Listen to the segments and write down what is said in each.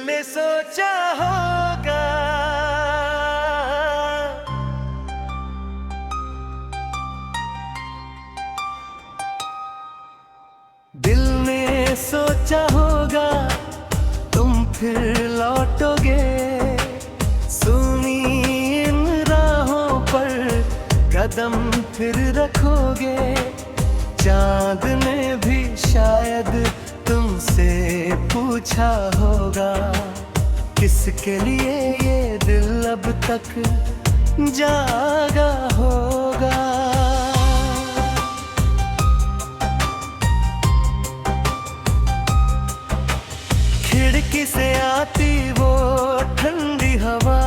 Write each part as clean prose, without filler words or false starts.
ने सोचा होगा दिल ने सोचा होगा तुम फिर लौटोगे। सुनी इन राहों पर कदम फिर रखोगे। चांद ने भी शायद तुमसे पूछा होगा किसके लिए ये दिल अब तक जागा होगा। खिड़की से आती वो ठंडी हवा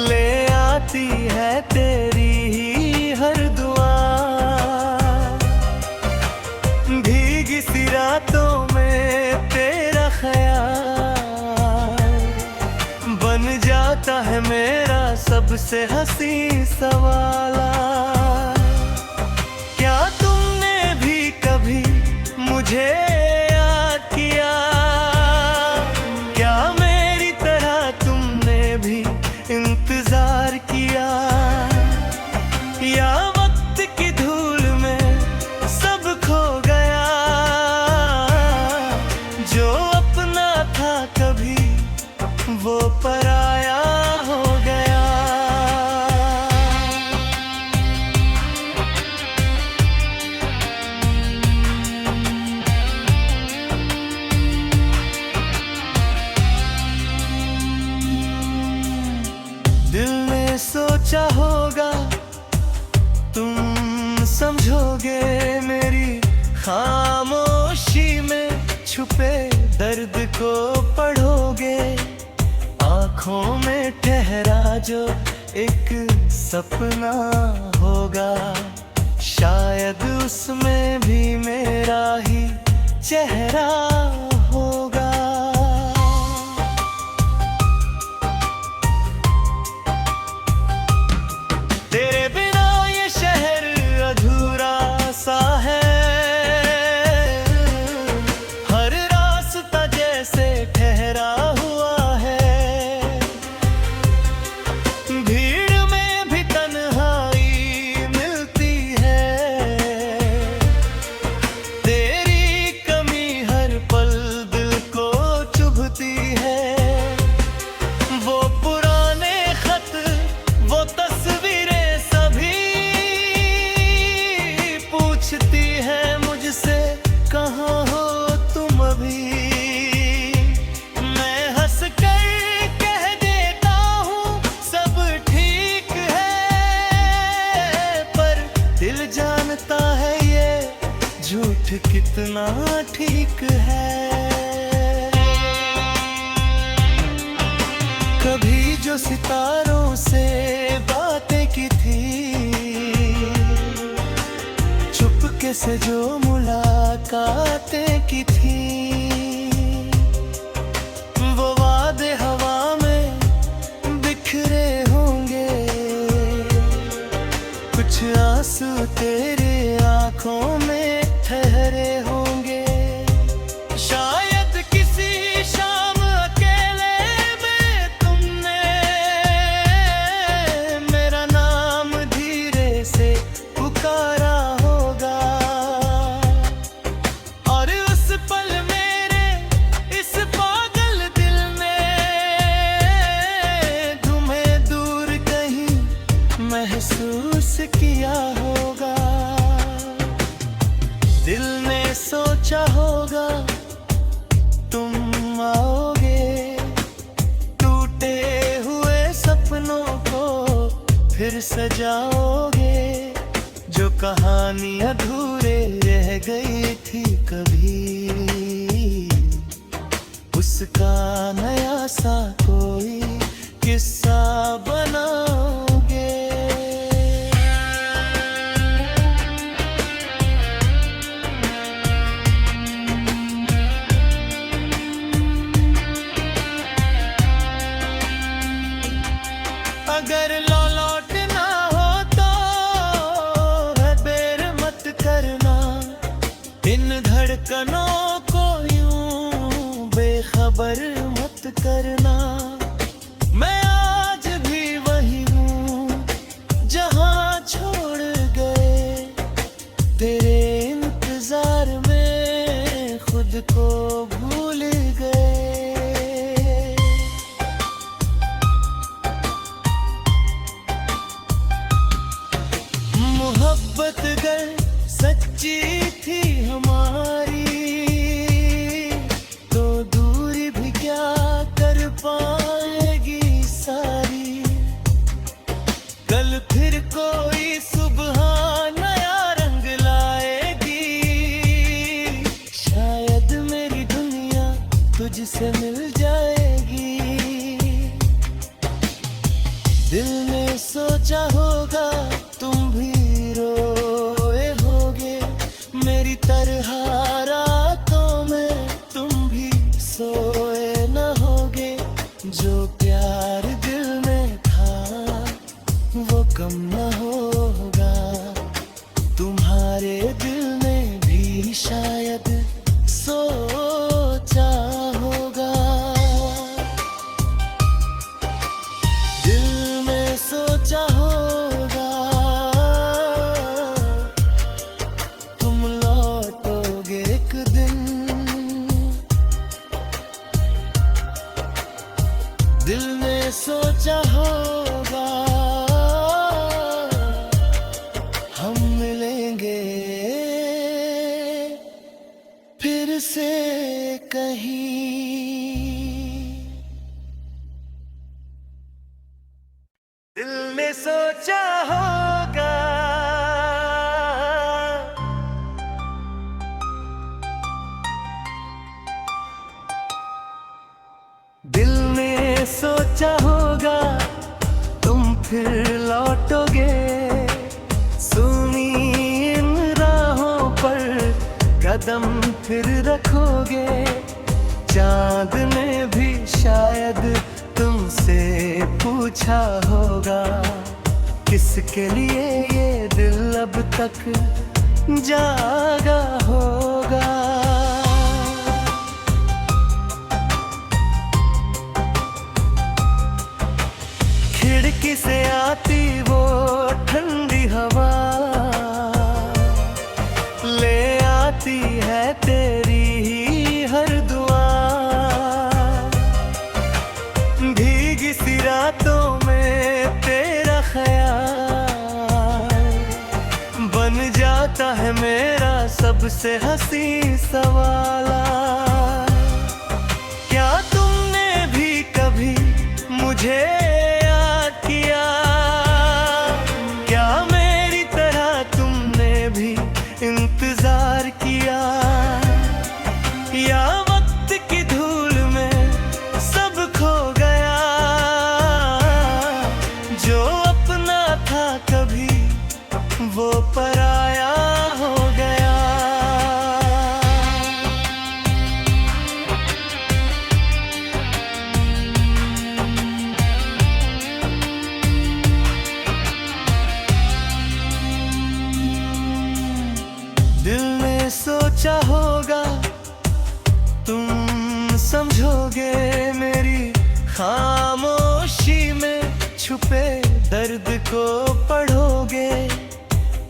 ले आती है तेरी ही हर दुआ। भीगी सी रातों में तेरा ख्याल बन जाता है मेरा सबसे हंसी सवाल। क्या तुमने भी कभी मुझे याद किया? क्या मेरी तरह तुमने भी इंतजार किया? या वक्त की धूल में सब खो गया? जो अपना था कभी वो पराया हो गया। दिल ने सोचा होगा तुम समझोगे मेरी खामोशी में छुपे दर्द को पढ़ोगे। आँखों में ठहरा जो एक सपना होगा शायद उसमें भी मेरा ही चेहरा होगा। तेरे बिना ये शहर अधूरा सा है। हर रास्ता जैसे ठहरा हुआ है। भीड़ में भी तन्हाई मिलती है। तेरी कमी हर पल दिल को चुभती है। वो पुराने खत वो तस्वीरें सभी पूछती है मुझसे कहाँ हो तुम अभी। मैं हंस कर कह देता हूँ सब ठीक है। पर दिल जानता है ये झूठ कितना ठीक है। कभी जो सितारों से बातें की थी चुपके से जो मुलाकातें की थी वो वादे हवा में बिखरे होंगे। कुछ आंसू तेरे आंखों में ठहरे होंगे। शायद किसी शाम अकेले में तुमने मेरा नाम धीरे से पुकारा होगा। और उस पल मेरे इस पागल दिल ने तुम्हें दूर कहीं महसूस किया होगा। दिल ने सोचा होगा तुम आओगे। टूटे हुए सपनों को फिर सजाओगे। जो कहानी अधूरे रह गई थी कभी उसका नया सा कोई किस्सा बनाओगे। अगर लौटना हो तो है बेर मत करना। इन धड़कनों को यूं सबर मत करना, मैं आज भी वही हूँ जहाँ छोड़ गए। तेरे इंतजार में खुद को भूल गए। मोहब्बत गर सच्ची थी हमारी, तो दूरी भी क्या कर पाएगी सारी। कल फिर कोई सुबह नया रंग लाएगी, शायद मेरी दुनिया तुझसे मिल जाएगी। दिल ने सोचा होगा तुम भी रोए होगे, मेरी तरह रातों में तुम भी सोए न होगे। जो प्यार दिल में था वो कम न होगा, तुम्हारे दिल ने भी शायद सोचा होगा। दिल में सोचा होगा तुम लौटोगे एक दिन। दिल ने सोचा होगा हम मिलेंगे फिर से कहीं। दिल ने सोचा होगा, दिल ने सोचा होगा तुम फिर लौटोगे। सुनी इन राहों पर कदम फिर रखोगे। चांद ने भी शायद तुमसे पूछा होगा, किसके लिए ये दिल अब तक जागा होगा। खिड़की से आती वो ठंडी हवा ले आती है तेरी ही हर दुआ। भीगी सी रातों में तेरा ख्याल बन जाता है मेरा सबसे हंसी सवाला। क्या तुमने भी कभी मुझे याद किया? क्या मेरी तरह तुमने भी इंतजार किया? या वक्त की धूल में सब खो गया, जो अपना था कभी वो पराया हो गया। दिल ने सोचा होगा तुम समझोगे मेरी खामोशी में छुपे दर्द को पढ़ोगे।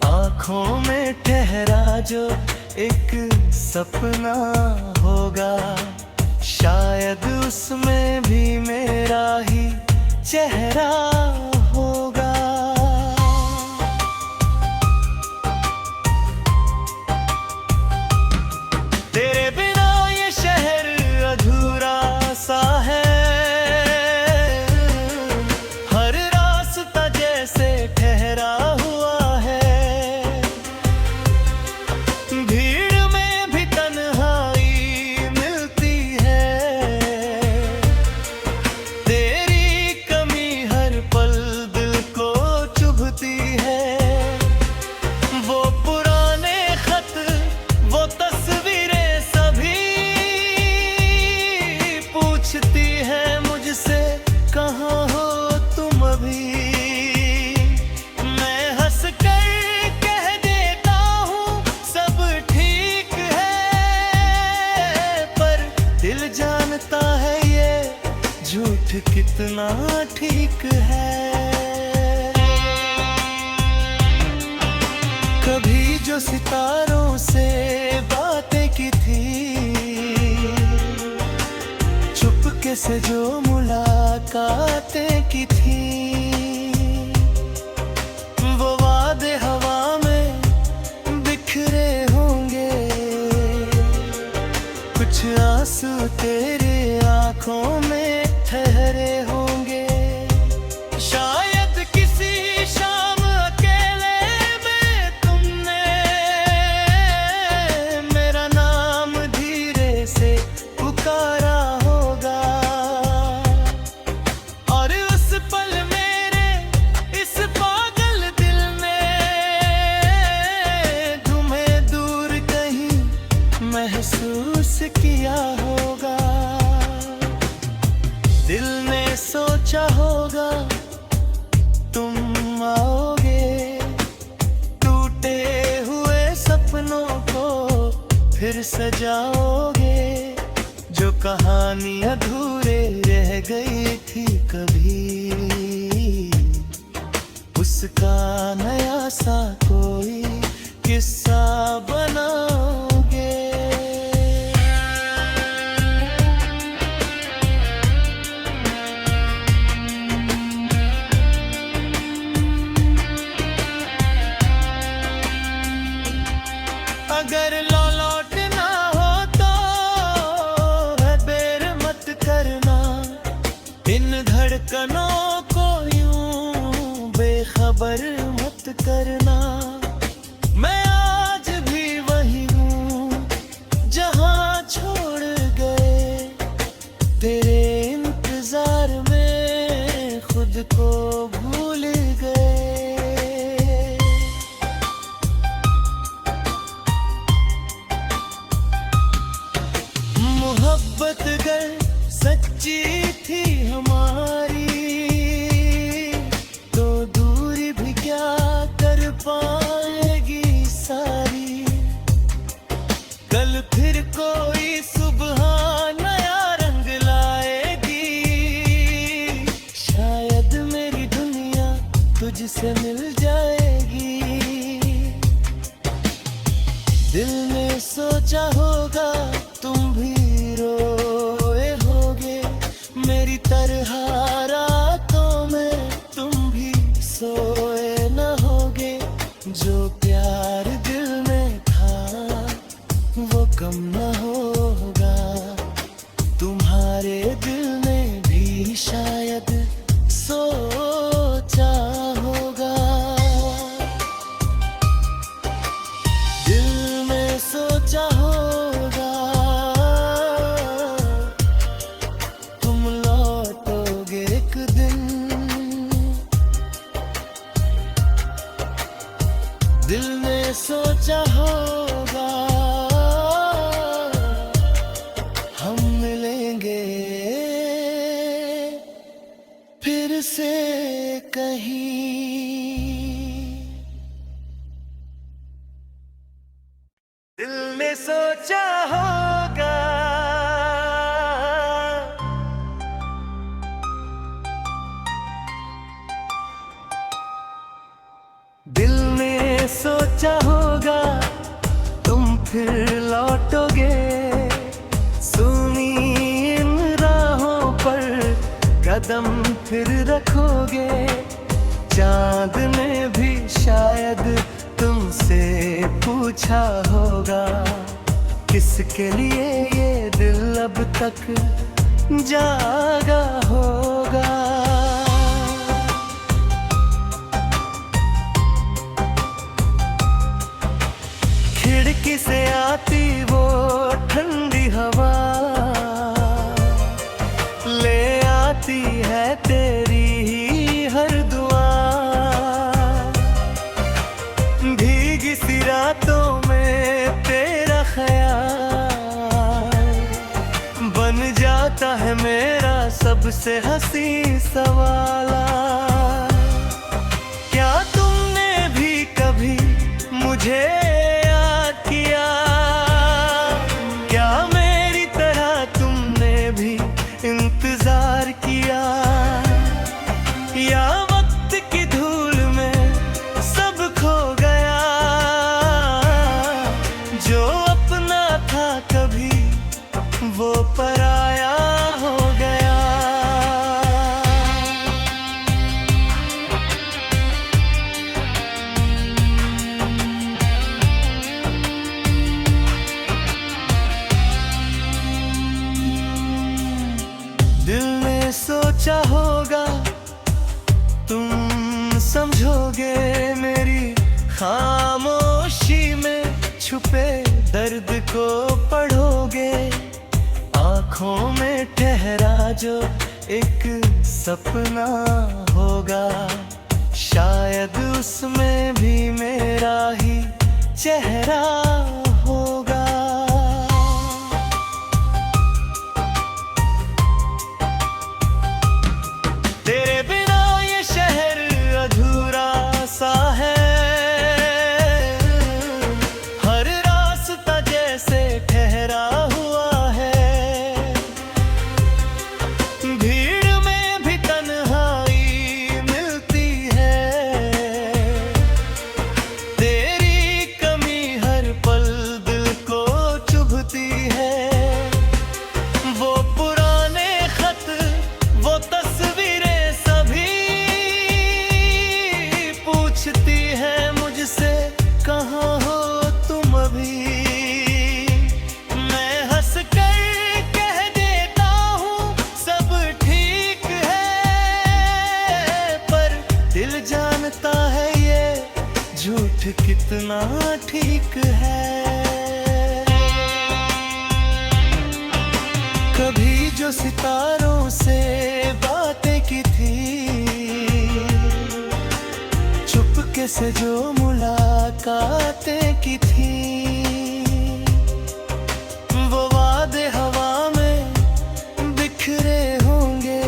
आँखों में ठहरा जो एक सपना होगा, शायद उसमें भी मेरा ही चेहरा होगा। तेरे बिना ये शहर अधूरा सा है, हर रास्ता जैसे ठहरा हुआ है। भीड़ में भी तन्हाई मिलती है, तेरी कमी हर झूठ कितना ठीक है। कभी जो सितारों से बातें की थी, चुपके से जो मुलाकातें की थी, वो वादे हवा में बिखरे होंगे। कुछ आंसू तेरे आंखों में ठहरे होंगे। शायद किसी शाम अकेले में तुमने मेरा नाम धीरे से पुकारा होगा, और उस पल मेरे इस पागल दिल ने तुम्हें दूर कहीं महसूस किया होगा। दिल ने सोचा होगा तुम आओगे, टूटे हुए सपनों को फिर सजाओगे। जो कहानी अधूरे रह गई थी कभी, उसका नया सा कोई किस्सा बनाओगे। अगर लौटना हो तो है देर मत करना, इन धड़कनों को यूं बेखबर मत करना। मैं आज भी वही हूँ जहाँ छोड़ गए, तेरे इंतजार में खुद को भूल गए। मोहब्बत अगर सच्ची थी हमारी, तो दूरी भी क्या कर पाएगी सारी। कल फिर कोई सुबह नया रंग लाएगी, शायद मेरी दुनिया तुझसे मिल जाएगी। दिल ने सोचा होगा तुम भी रोए होगे, मेरी तरह रातों में तुम भी सोए न होगे। जो प्यार दिल में था वो कम न होगा, तुम्हारे दिल ने भी शायद सोचा होगा। दिल ने सोचा होगा तुम लौटोगे एक दिन। दिल ने सोचा होगा हम मिलेंगे फिर से कहीं। दिल ने सोचा होगा दिल ने सोचा होगा तुम फिर लौटोगे। सुनी इन राहों पर कदम फिर रखोगे। चांद ने भी शायद तुमसे पूछा होगा, किसके लिए ये दिल अब तक जागा होगा। खिड़की से आती वो ठंडी हवा ले आती है तेरी ही हर दुआ। भीगी सी रातों में तेरा ख्याल बन जाता है मेरा सबसे हंसी सवाला। क्या तुमने भी कभी मुझे याद किया? क्या मेरी तरह तुमने भी इंतजार किया? वो पराया हो गया। दिल ने सोचा होगा तुम समझोगे, मेरी खामोशी में छुपे दर्द को पढ़ोगे। आँखों में ठहरा जो एक सपना होगा, शायद उसमें भी मेरा ही चेहरा होगा। तेरे बिना ये शहर अधूरा सा है, हर रास्ता जैसे ठहरा हुआ है। भीड़ में भी तन्हाई मिलती है, तेरी कमी हर पल दिल को चुभती है। वो पुराने खत, वो तस्वीरें सभी पूछती है मुझसे, कहाँ हो तुम अभी। मैं हंस कर कह देता हूँ सब ठीक है, पर दिल जानता है ये झूठ कितना ठीक है। कभी जो सितारों से बातें की थी, चुपके से जो मुलाकातें की थी, वो वादे हवा में बिखरे होंगे।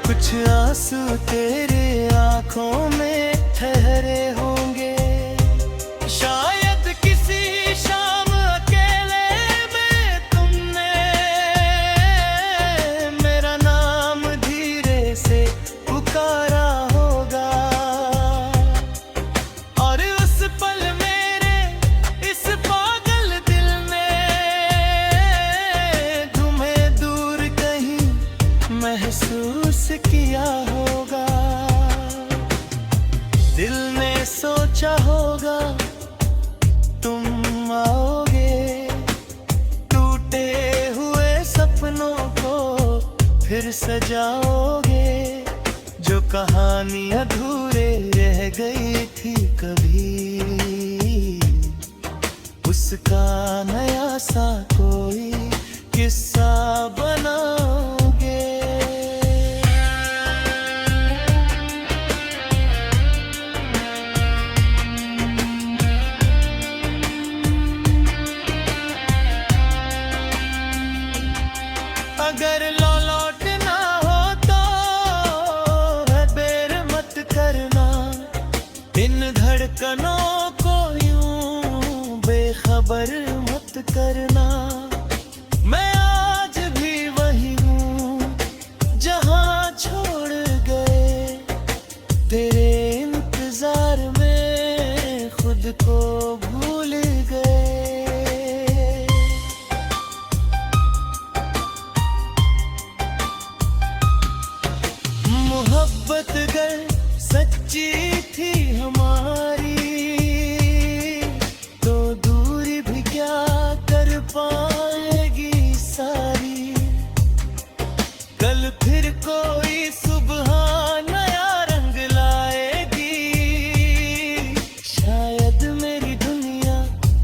कुछ आंसू तेरे आंखों में ठहरे होंगे। शायद किसी शाम अकेले में तुमने मेरा नाम धीरे से पुकारा होगा, और उस पल मेरे इस पागल दिल ने तुम्हें दूर कहीं महसूस किया होगा। दिल ने सोचा होगा तुम आओगे, टूटे हुए सपनों को फिर सजाओगे। जो कहानी अधूरे रह गई थी कभी, उसका नया सा कोई किस्सा बनाओगे। अगर लौटना हो तो है बेर मत करना, इन धड़कनों को यूं बेखबर मत करना। मैं आज भी वही हूँ जहाँ छोड़ गए, तेरे इंतजार में खुद को भूल गए। मोहब्बत अगर सच्ची थी हमारी, तो दूरी भी क्या कर पाएगी सारी। कल फिर कोई सुबह नया रंग लाएगी, शायद मेरी दुनिया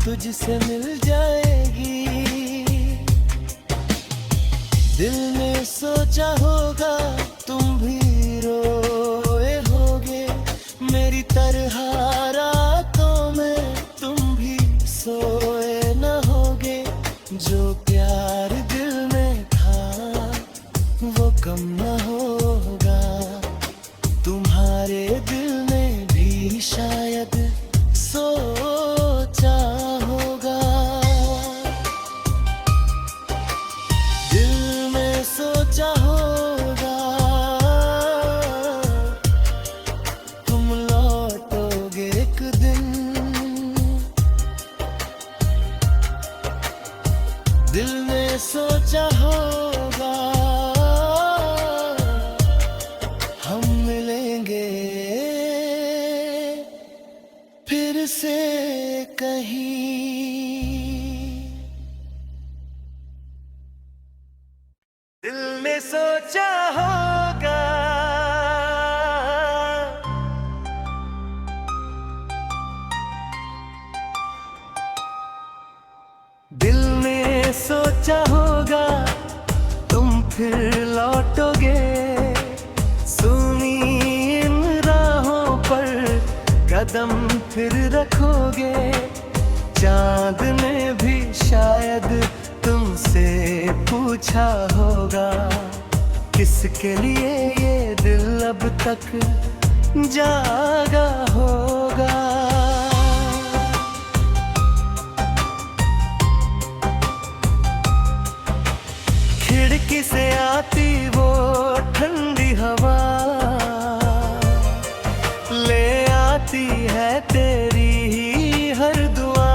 तुझसे मिल जाएगी। दिल ने सोचा होगा तुम भी रोए होगे, मेरी तरह रातों में तुम भी सोए न होगे। जो प्यार दिल में था वो कम न होगा, तुम्हारे दिल ने भी शायद सोचा होगा। दिल में सोचा होगा तुम लौटोगे एक दिन। दिल ने सोचा होगा हम मिलेंगे फिर से कहीं। दिल ने सोचा होगा दिल ने सोचा होगा तुम फिर लौटोगे, सुनी इन राहों पर कदम फिर रखोगे। चांद ने भी शायद तुमसे पूछा होगा, किसके लिए ये दिल अब तक जागा होगा। खिड़की से आती वो ठंडी हवा ले आती है तेरी ही हर दुआ।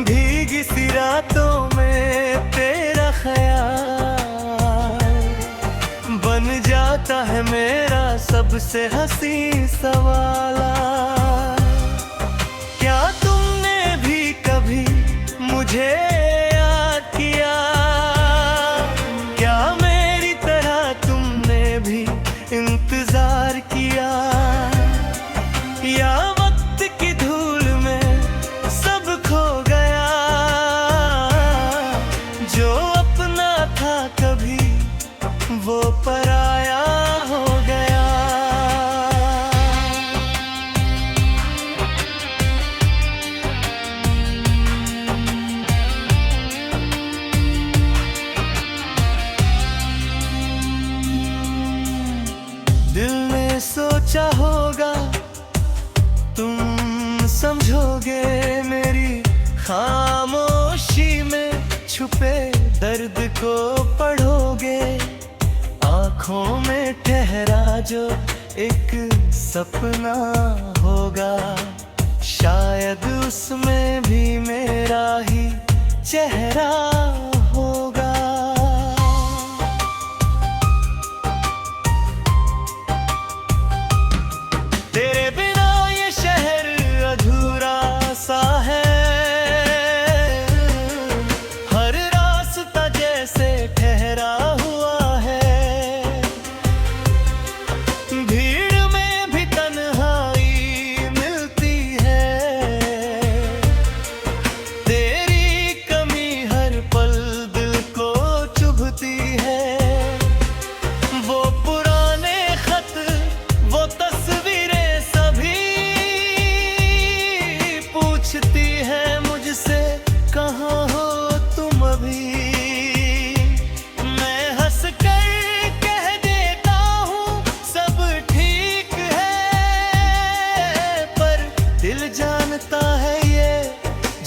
भीगी सी रातों में तेरा ख्याल बन जाता है मेरा सबसे हंसी सवाल। क्या तुमने भी कभी मुझे इंतजार किया, या वक्त की धूल में सब खो गया। जो अपना था कभी वो पराया हो गया। दिल ने सोचा होगा तुम समझोगे मेरी खामोशी में छुपे दर्द को पढ़ोगे। आँखों में ठहरा जो एक सपना होगा, शायद उसमें भी मेरा ही चेहरा होगा।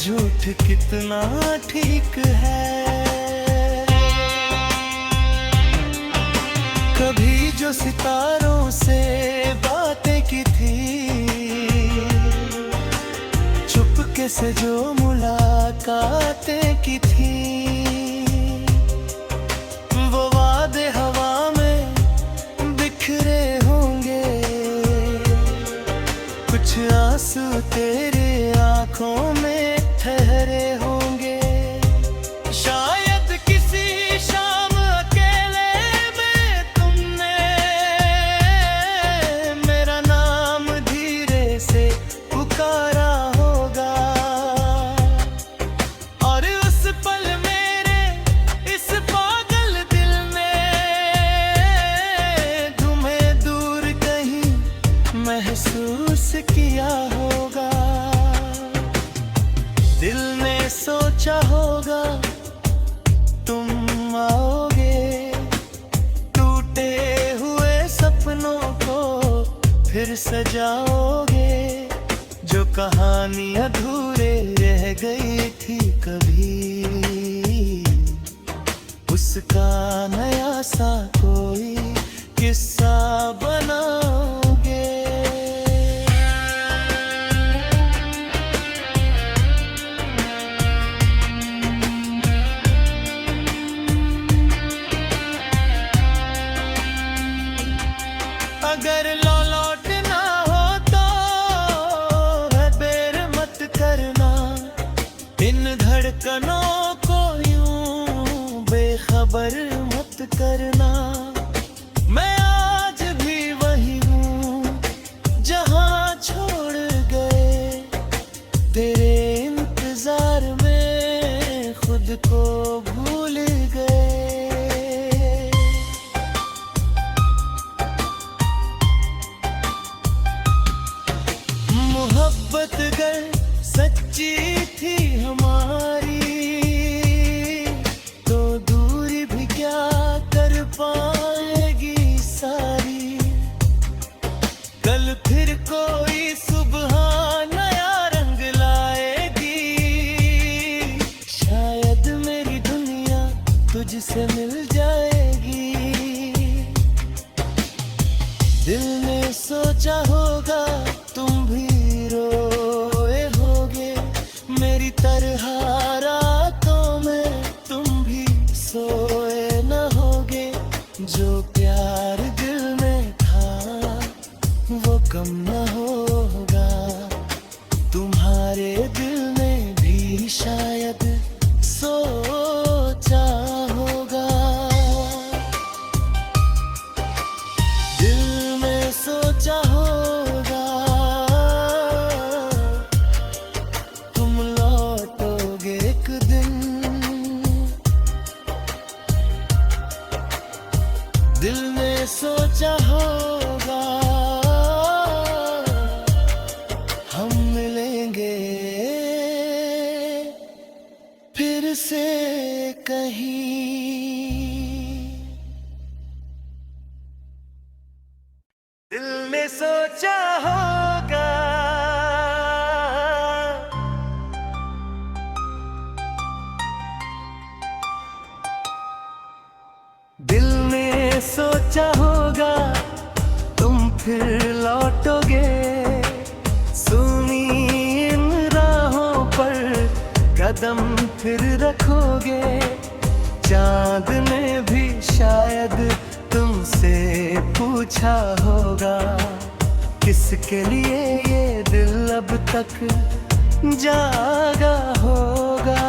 झूठ कितना ठीक है। कभी जो सितारों से बातें की थी, चुपके से जो मुलाकातें की थी, वो वादे हवा में बिखरे होंगे। कुछ आंसू तेरे आंखों में ठहरे होंगे। शायद किसी शाम अकेले में तुमने मेरा नाम धीरे से पुकारा होगा, और उस पल मेरे इस पागल दिल ने तुम्हें दूर कहीं महसूस किया होगा। दिल ने सोचा होगा तुम आओगे, टूटे हुए सपनों को फिर सजाओगे। जो कहानी अधूरे रह गई थी कभी, उसका नया सा कोई किस्सा बनाओगे। धड़कनों को यूं बेखबर मत करना। मैं आज भी वही हूँ जहाँ छोड़ गए। तेरे इंतजार में खुद को भूल गए। मोहब्बत गर सच्ची थी हमारी, तो दूरी भी क्या कर पाएगी सारी। कल फिर कोई सुबह नया रंग लाएगी। शायद मेरी दुनिया तुझसे मिल जाएगी। दिल ने सोचा होगा तुम भी रोए होगे मेरी तरह रातों में तुम भी सोए न होगे। जो प्यार दिल में था वो कम न होगा। तुम्हारे दिल ने भी शायद सोचा होगा। दिल में सोचा होगा तुम लौटोगे एक दिन। दिल ने सोचा होगा हम मिलेंगे फिर से कहीं। दिल ने सोचा होगा दिल ने सोचा होगा तुम फिर लौटोगे। सुनी इन राहों पर कदम फिर रखोगे। चांद ने भी शायद तुमसे पूछा होगा किसके लिए ये दिल अब तक जागा होगा।